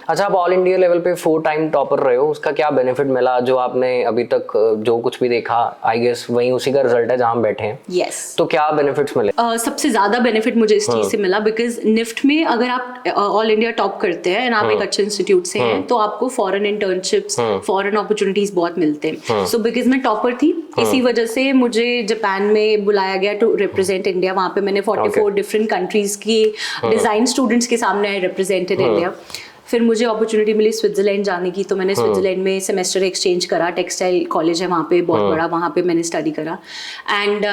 अच्छा, आप all India level पे 4 टाइम टॉपर रहे हो, उसका क्या बेनिफिट मिला जो आपने अभी तक जो कुछ भी देखा, आई गेस वही उसी का रिजल्ट है जहाँ हम बैठे हैं। यस। तो क्या बेनिफिट्स मिले? सबसे ज्यादा बेनिफिट मुझे इस चीज से मिला बिकॉज निफ्ट में अगर आप ऑल इंडिया टॉप करते हैं एंड आप एक अच्छे इंस्टीट्यूट से हैं तो आपको फॉरेन इंटर्नशिप्स, फॉरेन अपॉर्चुनिटीज बहुत मिलते हैं। सो बिकॉज मैं टॉपर थी, इसी वजह से मुझे जापान में बुलाया गया टू रिप्रेजेंट इंडिया। वहाँ पे मैंने 44 डिफरेंट कंट्रीज की डिजाइन स्टूडेंट्स के सामने आई रिप्रेजेंटेड इंडिया। फिर मुझे अपॉर्चुनिटी मिली स्विट्जरलैंड जाने की, तो मैंने स्विट्जरलैंड में सेमेस्टर एक्सचेंज करा। टेक्सटाइल कॉलेज है वहाँ पे बहुत बड़ा, वहाँ पे मैंने स्टडी करा। एंड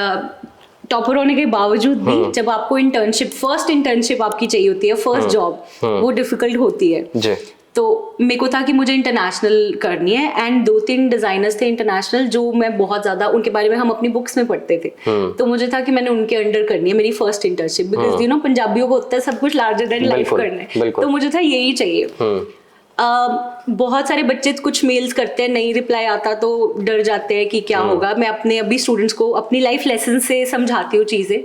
टॉपर होने के बावजूद भी जब आपको इंटर्नशिप, फर्स्ट इंटर्नशिप आपकी चाहिए होती है, फर्स्ट जॉब, वो डिफिकल्ट होती है जी। तो मेरे को था कि मुझे इंटरनेशनल करनी है एंड 2-3 डिजाइनर्स थे इंटरनेशनल जो मैं बहुत ज्यादा उनके बारे में हम अपनी बुक्स में पढ़ते थे। तो मुझे था कि मैंने उनके अंडर करनी है मेरी first internship, because you know पंजाबियों को होता है सब कुछ लार्जर देन लाइफ करना है, तो मुझे था यही चाहिए। बहुत सारे बच्चे कुछ मेल्स करते हैं, नहीं रिप्लाई आता तो डर जाते हैं कि क्या होगा। मैं अपने अभी स्टूडेंट्स को अपनी लाइफ लेसन से समझाती हूँ चीजें।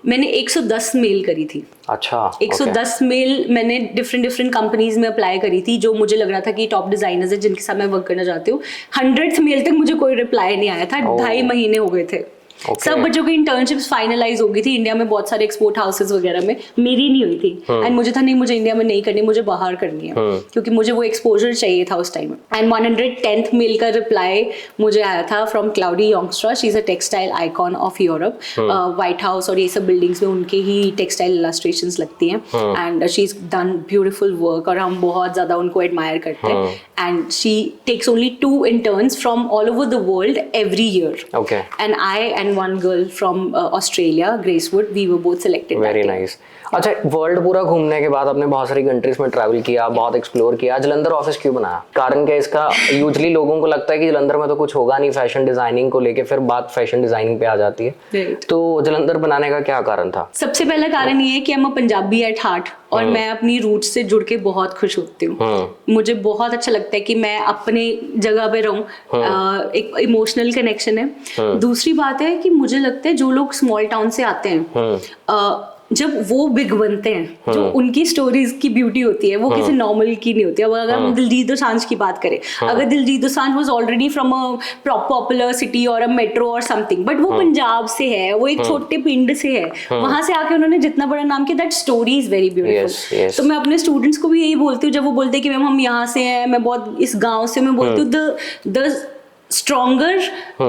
मैंने 110 मेल करी थी। अच्छा, 110 मेल मैंने डिफरेंट कंपनीज में अप्लाई करी थी जो मुझे लग रहा था कि टॉप डिजाइनर्स है जिनके साथ मैं वर्क करना चाहती हूँ। 100th मेल तक मुझे कोई रिप्लाई नहीं आया था। 2.5 महीने हो गए थे। सब बच्चों की इंटर्नशिप्स फाइनलाइज हो गई थी इंडिया में, बहुत सारे एक्सपोर्ट हाउसेस वगैरह में, मेरी नहीं हुई थी। एंड मुझे था नहीं, मुझे इंडिया में नहीं करनी, मुझे बाहर करनी है, क्योंकि मुझे वो एक्सपोजर चाहिए था उस टाइम। एंड 110th मेल का रिप्लाई मुझे आया था from Claudy Jongstra. She is a textile icon of Europe. White House और ये सब बिल्डिंग्स में उनके ही टेक्सटाइल इलस्ट्रेशंस लगती हैं and she is done beautiful work और हम बहुत ज्यादा उनको एडमायर करते हैं। And she takes only 2 interns from all over the world every year. And I and one girl from Australia, Gracewood, we were both selected. Very nice. अच्छा, world पूरा घूमने के बाद आपने बहुत सारी कंट्रीज में ट्रैवल किया, बहुत एक्सप्लोर किया, जलंधर ऑफिस क्यों बनाया? कारण क्या इसका? यूजुअली लोगों को लगता है कि जलंधर में तो कुछ होगा नहीं फैशन डिजाइनिंग को लेके, फिर बात फैशन डिजाइनिंग पे आ जाती है। तो जलंधर बनाने का क्या कारण था? सबसे पहला कारण ये है कि I'm a Punjabi at heart और मैं अपनी रूट से जुड़ के बहुत खुश होती हूँ। मुझे बहुत अच्छा लगता है कि मैं अपने जगह पे रहूं, एक इमोशनल कनेक्शन है। दूसरी बात है कि मुझे लगता है जो लोग स्मॉल टाउन से आते हैं जब वो बिग बनते हैं, जो उनकी स्टोरीज की ब्यूटी होती है वो किसी नॉर्मल की नहीं होती है। अब अगर हम दिलजीत दोसांझ की बात करें, अगर Diljit Dosanjh was already from a popular city और अ मेट्रो और समथिंग, बट वो पंजाब से है, वो एक छोटे पिंड से है, वहां से आके उन्होंने जितना बड़ा नाम किया, that story is very beautiful. तो मैं अपने स्टूडेंट्स को भी यही बोलती हूँ जब वो बोलते हैं कि मैम हम यहाँ से हैं, मैं बहुत इस गाँव से, मैं बोलती हूँ the stronger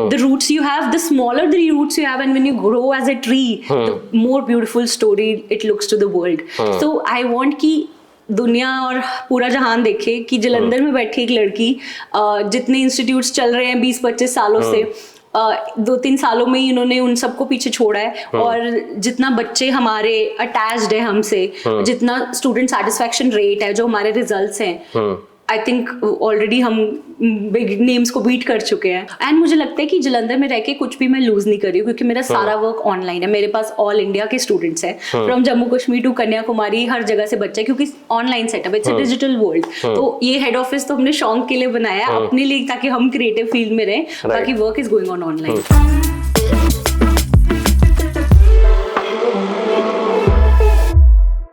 the roots you have, the smaller the roots you have, and when you grow as a tree, the more beautiful story it looks to the world. So I want कि दुनिया और पूरा जहान देखे कि जलंधर में बैठी एक लड़की, जितने इंस्टीट्यूट्स चल रहे हैं 20-25 सालों से, 2-3 सालों में ही इन्होंने उन सबको पीछे छोड़ा है, और जितना बच्चे हमारे अटैच्ड है हमसे, जितना स्टूडेंट सेटिस्फैक्शन रेट है, जो हमारे रिजल्ट्स हैं, आई थिंक ऑलरेडी हम बिग नेम्स को बीट कर चुके हैं। एंड मुझे लगता है कि जलंधर में रह के कुछ भी मैं लूज नहीं कर रही हूँ, क्योंकि मेरा सारा वर्क ऑनलाइन है। मेरे पास ऑल इंडिया के स्टूडेंट्स हैं, फ्रॉम जम्मू कश्मीर टू कन्याकुमारी, हर जगह से बच्चे, क्योंकि online setup, it's a digital world. तो ये हेड ऑफिस तो हमने शौक के लिए बनाया, अपने लिए, ताकि हम क्रिएटिव फील्ड में रहें, बाकी work is going on online.